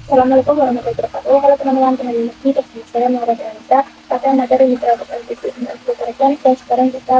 Assalamualaikum warahmatullahi wabarakatuh. Halo teman-teman, kembali lagi bersama saya Maura Dewanita pada materi literatur LPP dan sekarang kita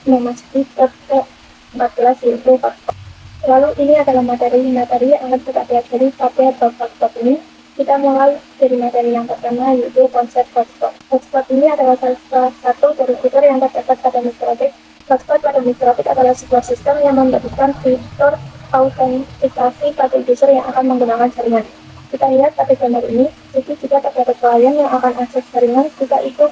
memasuki bab ke-14 yaitu faktor. Lalu ini adalah materi yang akan kita pelajari pada bab faktor ini. Kita mulai dari materi yang pertama yaitu konsep hotspot. Hotspot ini adalah salah satu dari fitur yang terdapat pada mikrotik. Hotspot pada mikrotik adalah sebuah sistem yang memberikan fitur autentikasi pada user yang akan menggunakan jaringan. Kita lihat pada gambar ini, jadi jika terdapat klien yang akan akses jaringan, jika itu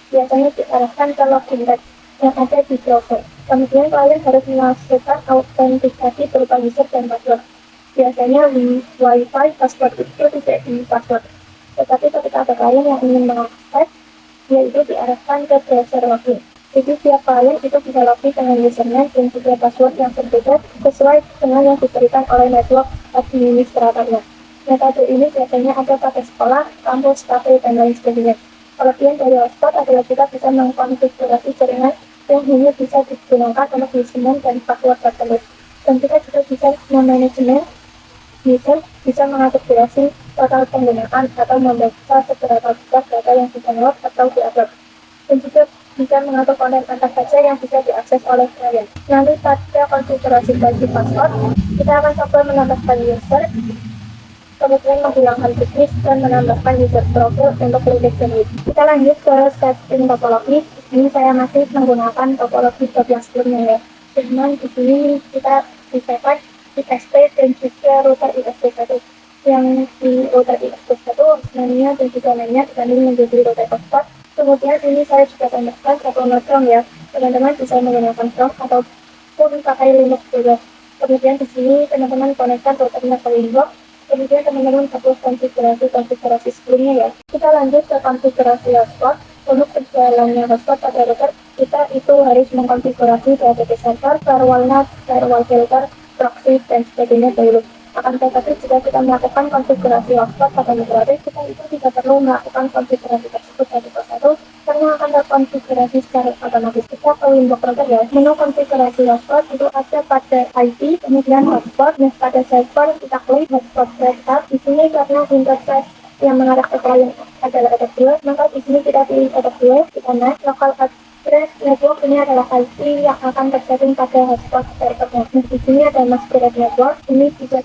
biasanya diarahkan ke login text yang ada di browser. Kemudian klien harus melakukan autentikasi berupa user dan password. Biasanya Wi-Fi password itu tidak di password. Tetapi ketika ada klien yang ingin mengakses, yaitu diarahkan ke browser login. Jadi tiap klien itu bisa login dengan username dan juga password yang berbeda sesuai dengan yang diberikan oleh network administratornya. Metode ini biasanya ada pada sekolah, kampus, kafe, dan lain sebagainya. Kelebihan dari hotspot adalah kita bisa mengkonfigurasi jaringan yang hanya bisa digunakan untuk username dan password tertentu. Dan kita juga bisa memanajemen user, bisa mengatur durasi total penggunaan atau membaca seberapa besar data yang di-download atau di-upload. Dan juga bisa mengatur konten apa saja yang bisa diakses oleh klien. Nanti pada konfigurasi bagi password, kita akan coba menambahkan user, kemudian menghilangkan bisnis dan menambahkan user profile untuk link jenis. Kita lanjut ke setting topologi. Ini saya masih menggunakan topologi bab yang sebelumnya ya. Cuman di sini kita disesuaikan ISP dan juga router ISP1. Yang di router ISP1 namanya dan juga lainnya dibanding menjadi router hotspot. Kemudian ini saya juga tambahkan satu node ya. Teman-teman bisa menggunakan from ataupun pakai Linux juga. Kemudian di sini teman-teman konekkan routernya ke Windows. Kemudian teman-teman hapus konfigurasi sebelumnya ya. Kita lanjut ke konfigurasi hotspot. Untuk perjalanannya hotspot pada router, kita itu harus mengkonfigurasi DHCP server, firewall NAT, firewall filter, proxy, dan sebagainya dahulu. Akan tetapi jika kita melakukan konfigurasi hotspot pada mikrotik, kita itu tidak perlu melakukan konfigurasi tersebut satu persatu karena akan terkonfigurasi secara otomatis. Kita ke Windows router ya. Menu konfigurasi hotspot itu ada pada IP, kemudian hotspot. Nah, pada server kita klik hotspot setup. Di sini karena interface yang mengarah ke klien adalah adap 2, maka di sini kita pilih adap 2. Kita naik local address network, ini adalah IP yang akan tersetting pada hotspot servernya. Nah, di sini ada mask direct network, ini juga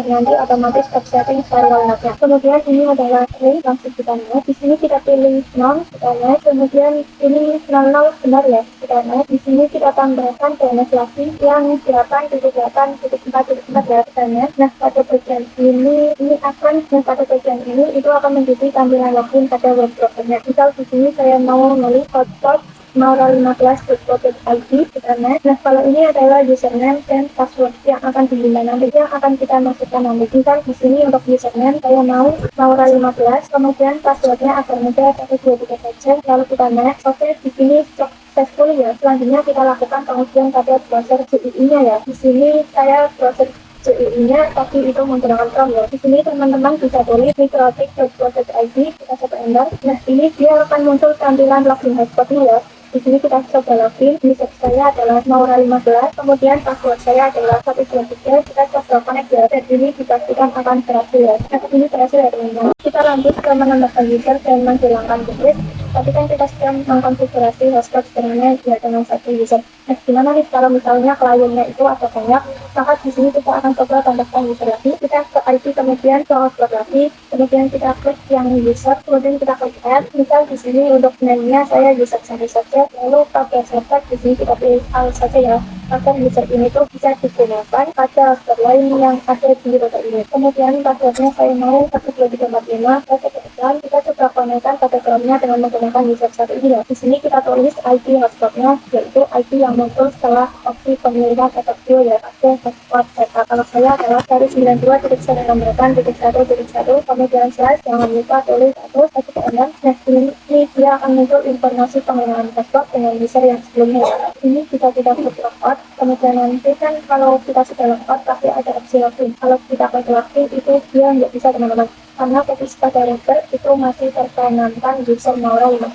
nanti otomatis tersetting firewall NAT-nya. Kemudian ini adalah link langsung kita naik. Di sini kita pilih non, kita naik. Kemudian ini 00 benar ya, kita naik. Di sini kita tambahkan DNS lagi yang 8.8.4.4 ya, kita naik. Nah, pada bagian ini akan, nah pada bagian ini itu akan menjadi tampilan login pada web browsernya. Misal di sini saya mau menulis hotspot Maura15.id, kita naik. Nah, kalau ini adalah username dan password yang akan digunakan nanti, yang akan kita masukkan nanti. Misal di sini untuk username saya mau Maura15, kemudian passwordnya agar mudah 123 saja. Lalu kita naik. Oke, di sini successful ya. Selanjutnya kita lakukan pengujian pada browser GUI-nya ya. Di sini saya browser GUI-nya tapi itu menggunakan Chrome ya. Di sini teman-teman bisa tulis mikrotik.co.id, kita coba enter. Nah, ini dia akan muncul tampilan login hotspotnya ya. Di sini kita coba login. User saya adalah Maura15, kemudian password saya adalah 123. Kita coba connect ya, dan ini dipastikan akan berhasil ya. Nah, ini berhasil ya teman-teman. Kita lanjut ke menambahkan user dan menghilangkan bisnis. Tadi kan kita sudah mengkonfigurasi hotspot sebenarnya ya dengan satu user. Nah, gimana nih kalau misalnya kliennya itu ada banyak, maka di sini kita akan coba tambahkan user lagi. Kita ke IP, kemudian ke hotspot lagi, kemudian kita klik yang user, kemudian kita klik add. Misal di sini untuk name-nya saya user saja, lalu pada server di sini kita pilih all saja ya, agar user ini tuh bisa digunakan pada hotspot lain yang ada di router ini. Kemudian passwordnya saya mau 12345, kita coba konekkan pada Chrome-nya dengan menggunakan user satu ini ya. Di sini kita tulis IP hotspotnya, yaitu IP yang muncul setelah opsi pemilihan efek ya, pada hotspot setup. Kalau saya adalah dari 92.168.1.1, kemudian slash, jangan lupa tulis satu kemudian. Nah, ini dia akan muncul informasi penggunaan hotspot dengan user yang sebelumnya. Ini jika kita klik logout, kemudian nanti kan kalau kita sudah logout pasti ada opsi login. Kalau kita klik login itu dia nggak bisa teman-teman, karena fokus pada router itu masih tertanamkan user Maura 15.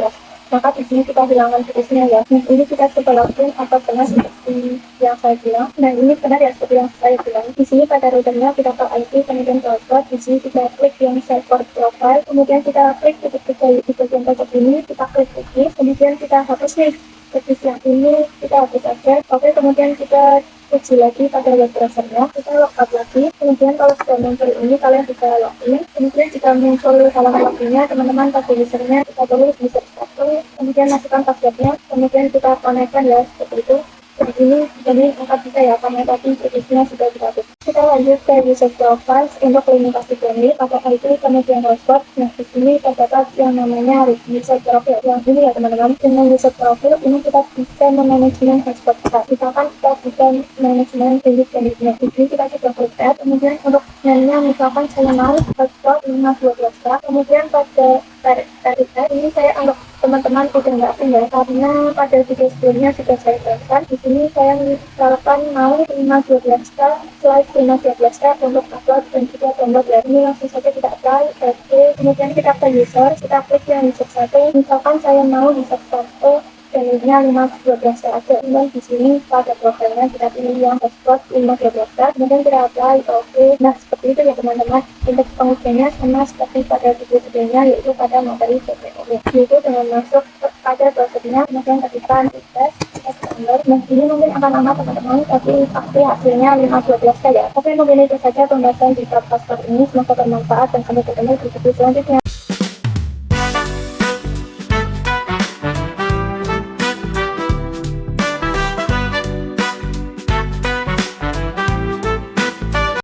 maka di sini kita hilangkan putusnya ya. Nah, ini kita coba lakukan apakah seperti yang saya bilang. Nah, ini benar ya seperti yang saya bilang. Di sini pada routernya kita ke IP, kemudian password. Di sini kita klik yang server profile, kemudian kita klik titik tiga di bagian pojok ini, kita klik OK, kemudian kita hapus nih cookies yang ini, kita hapus aja. Oke, kemudian kita uji lagi pada web browsernya, kita logout lagi. Kemudian kalau sudah muncul ini, kalian bisa login. Kemudian jika muncul halaman loginnya, teman-teman pada usernya kita tulis user satu, kemudian masukkan passwordnya, kemudian kita konekkan ya seperti itu. Dan ini angkat bisa ya, karena tadi cookiesnya sudah dihapus. Kita lanjut ke user profile untuk link pasti pada ID kemudian password. Nah, di sini terdapat yang namanya user profile. Yang ini ya teman-teman, dengan user profile ini kita bisa memanajemen password kita. Misalkan kita bisa manajemen unit-unitnya. Di sini kita coba klik add, kemudian untuk namanya misalkan saya mau password 512, kemudian pada tarik ini saya anggap teman-teman udah nggak asing ya, karena pada video sebelumnya sudah saya jelaskan. Di sini saya misalkan mau 512k slide 512k untuk upload dan juga download ya. Ini langsung saja kita apply. Oke, kemudian kita ke user, kita klik yang user satu. Misalkan saya mau user satu jalurnya 512k aja. Kemudian di sini pada profilnya kita pilih yang password 512k, kemudian kita apply. Oke, nah seperti itu ya teman-teman. Indeks pengujiannya sama seperti pada video sebelumnya, yaitu pada materi PPOB, yaitu dengan masuk pada browsernya, kemudian ketikkan tes download. Nah, ini mungkin akan lama teman-teman, tapi pasti hasilnya 512k ya. Oke, mungkin itu saja pembahasan di part password ini. Semoga bermanfaat dan sampai ketemu di video selanjutnya.